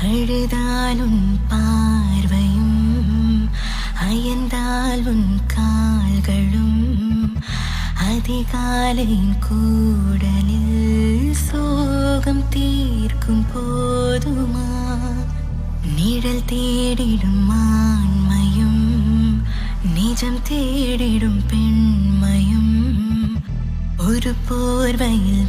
அழுதால் உன் பார்வையும் அயர்ந்தால் உன் கால்களும் அதிகாலையின் கூடலில் சோகம் தீர்க்கும் போதுமா நிழல் தேடிடும் ஆண்மையும் நிஜம் தேடிடும் பெண்மையும் ஒரு போர்வையில்